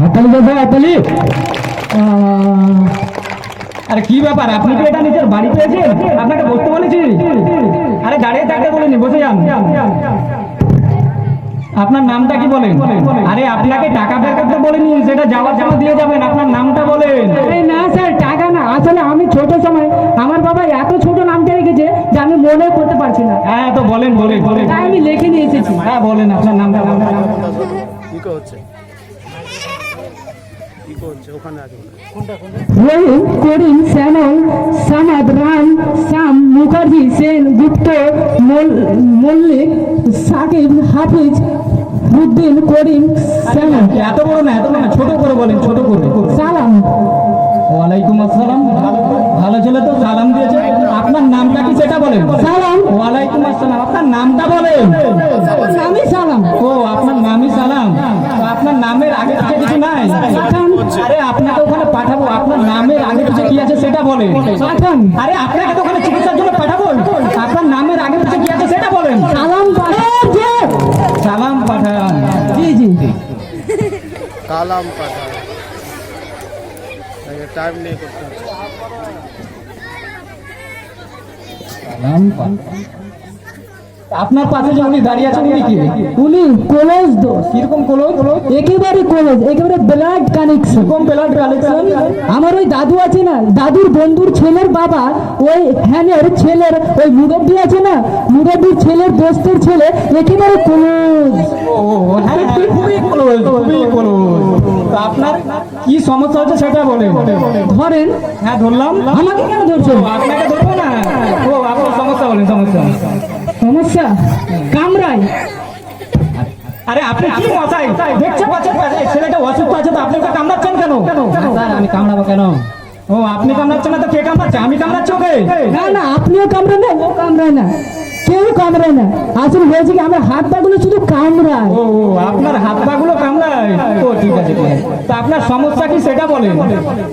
হাততালি দাদা, হাততালি। আরে কি ব্যাপার, আপনি কি এটা নিজের বাড়ি পেয়েছেন? আপনাকে বসতে বলেছি। আরে দাঁড়িয়ে থাকতে বলিনি, বসে যান। আপনার নামটা কি বলেন? আরে আপনাকে টাকা বের করতে বলিনি, সেটা যাওয়ার সময় দিয়ে যাবেন। আপনার নামটা বলেন। না স্যার, টাকা না, আসলে আমি ছোট সময় আমার বাবা এত ছোট নামটা রেখেছে যে আমি মনে করতে পারছি না। হ্যাঁ তো বলেন, বলেন, বলেন। তাই আমি লিখে নিয়ে এসেছি। হ্যাঁ বলেন আপনার নামটা। রহিম, করিম, শ্যামল, সামাদ, রাম, শ্যাম, মুখার্জি, সেন, গুপ্ত, মল্লিক, সাকিব, হাফিজ, উদ্দিন, করিম, শ্যামল। এত বড় না, এত বড় না, ছোট করে বলেন, ছোট করে। সালাম। ওয়ালাইকুম আসসালাম। ভালো ছেলে তো, সালাম দিয়েছে। আপনার নামটা কি সেটা বলেন। সালাম। ওয়ালাইকুম আসসালাম। আপনার নামটা বলেন। নামই সালাম। ও আপনার নামই সালাম। তো আপনার নামের আগে পিছে কিছু নাই? আরে আপনাকে ওখানে পাঠাবো, আপনার নামের আগে পিছে কি আছে সেটা বলেন। পাঠান। আরে আপনাকে তো ওখানে চিকিৎসার জন্য পাঠাবো, আপনার নামের আগে পিছে কি আছে সেটা বলেন। সালাম পাঠান। সালাম পাঠান। জি জি। সালাম পাঠা টাইম নেই করতে হবে। সালাম পাঠান। আপনার পাশে যে উনি দাঁড়িয়ে আছেন উনি কি? উনি কলেজ দোষ, কিরকম কলজ? একেবারে কলেজ, একেবারে ব্লাড কানেকশন। কিরকম ব্লাড কালেকশন? আমার ওই দাদু আছে না, দাদুর বন্ধুর ছেলের বাবা, ওই হ্যানের ছেলের ওই মুরব্বী আছে না, মুরব্বীর ছেলের দোস্তের ছেলে, একেবারে কলেজ। ও হ্যাঁ, খুবই কলজ, খুবই কলজ। তো আপনার কি সমস্যা হচ্ছে সেটা বলেন। ধরেন। হ্যাঁ ধরলাম। আমাকে কেন ধরছো? আপনাকে ধরবো না। ও আপনার সমস্যা বলেন, সমস্যা। সমস্যা কামরায়। আরে আপনি কি মশাই দেখছে পাচ্ছেন, ছেলেটা অসুস্থ আছে তো আপনি ওকে কামড়াচ্ছেন কেন? স্যার আমি কামড়াবো কেন? ও আপনি কামড়াচ্ছেন না তো কে কামড়াচ্ছে? আমি কামড়াচ্ছি ওকে? না না, আপনিও কামড়ান না, ও কামড়ায় না, কেউ কামড়ায় না। আসলে হয়েছে কি, আমার হাত পা গুলো শুধু কামড়ায়। ও আপনার হাত পা গুলো কামড়ায়? ও ঠিক আছে, ঠিক আছে। তো আপনার সমস্যা কি সেটা বলেন।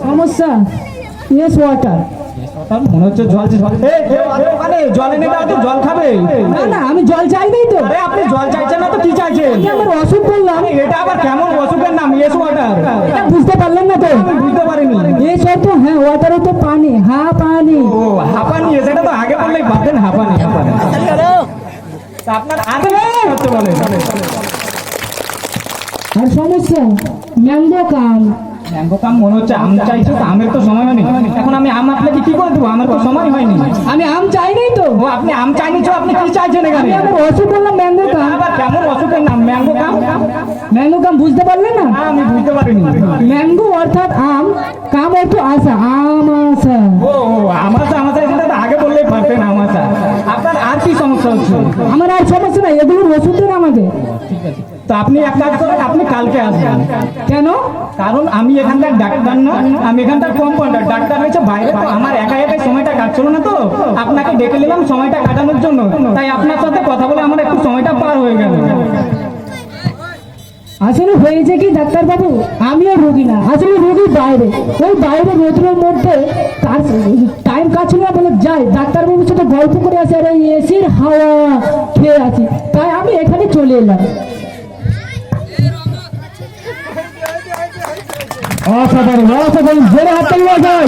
সমস্যা ইয়েস ওয়াটার। মনে হচ্ছে জল, ওখানে জল এনে দাও তো, জল খাবে। না না, আমি জল চাইবেই তো। আরে আপনি জল চাইছেন না তো কি চাইছেন? আমি আমার অসুখ বললাম। এটা আবার কেমন অসুখের নাম? Yes water? এটা বুঝতে পারলেন না তো? আমি বুঝতে পারিনি। ইয়েস তো, হ্যাঁ, ওয়াটারও তো পানি, হ্যাঁ পানি। ও হাঁপানি, সেটা তো আগে বললেই ভাবতেন হাঁপানি। তা আপনার আর কি হচ্ছে বলেন। আর সমস্যা ম্যাঙ্গো কাম। ম্যাঙ্গো কাম মনে হচ্ছে আম চাইছো, তো আমের তো সময় হয়নি। এখন আমি আম আপনাকে কি করে দেবো? আমার তো সময় হয়নি। আমি আম চাই নাই তো। ও আপনি আম চাইনি, আপনি কি চাইছেন আমি এখানে? আমার অসুখ বললাম ম্যাঙ্গো কাম। আবার কেমন অসুখের নাম ম্যাঙ্গো কাম? ম্যাঙ্গো কাম বুঝতে পারলেন না? না, আমি বুঝতে পারিনি। ম্যাঙ্গো অর্থাৎ আম, কাম অর্থ আশা, আম আশা। ও আমাশা, আমাশা, এটা তো আগে বললেই পারতেন আমাশা। আপনার আর কি সমস্যা হচ্ছে? আমার আর সমস্যা নাই, এগুলোর ওষুধ দেন আমাকে। ঠিক আছে, তো আপনি এক কাজ করেন, আপনি কালকে আসবেন। কেন? কারণ আমি এখানকার ডাক্তার না, আমি এখানকার কম্পাউন্ডার। ডাক্তার হয়েছে বাইরে, তো আমার একা একাই সময়টা কাটছিল না, তো আপনাকে ডেকে নিলাম সময়টা কাটানোর জন্য। তাই আপনার সাথে কথা বলে আমার একটু সময়টা পার হয়ে গেল। আসলে হয়েছে কি ডাক্তারবাবু, আমিও রোগী না, আসলে রোগী বাইরে, ওই বাইরে রোদ্রের মধ্যে টাইম কাটছিল না বলে যাই ডাক্তারবাবুর সাথে গল্প করে আসি, আর এই এসির হাওয়া খেয়ে আছি, তাই আমি এখানে চলে এলাম। অসাধারণ, অসাধারণ, জোরে হাত তালি বাজাই।